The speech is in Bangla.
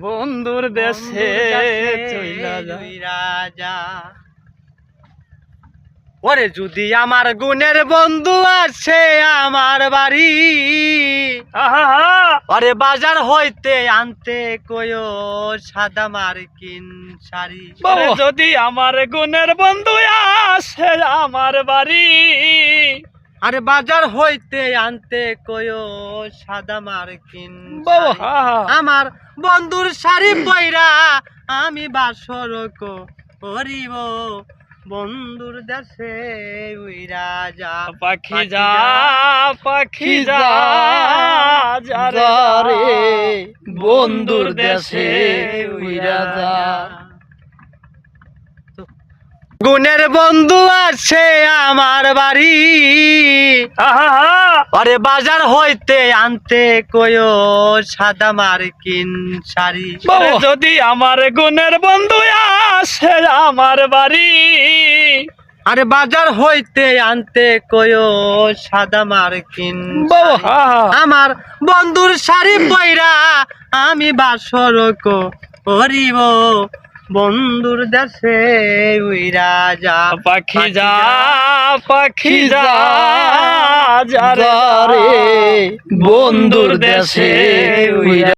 বন্ধুর দেশে চইলা যা। ওরে যদি আমার গুণের বন্ধু আসে আমার বাড়ি, ওরে বাজার হইতে আনতে কয়ো সাদা মার্কিন শাড়ি। যদি আমার গুণের বন্ধু আসে আমার বাড়ি, আরে বাজার হইতে আনতে কয়ো সাদা মার্কিন শাড়ি। আমার বন্ধুর শাড়ি পয়রা আমি বাসর করিব, বন্ধুর দেশে উইরা যা। পাখি যা পাখি যা রে, বন্ধুর দেশে উইরা যা। গুণের বন্ধু আছে আমার বাড়ি, আরে বাজার হইতে আনতে কয়ো সাদা মার্কিন শাড়ি। যদি আমার গুণের বন্ধু আসে আমার বাড়ি, আরে বাজার হইতে আনতে কয়ো সাদা মার্কিন শাড়ি। আমার বন্ধুর শাড়ি পয়রা আমি বাসর করিব, বন্ধুর দেশে উইরা যা। পাখি যা পাখি যা রে, বন্ধুর দেশে উইরা।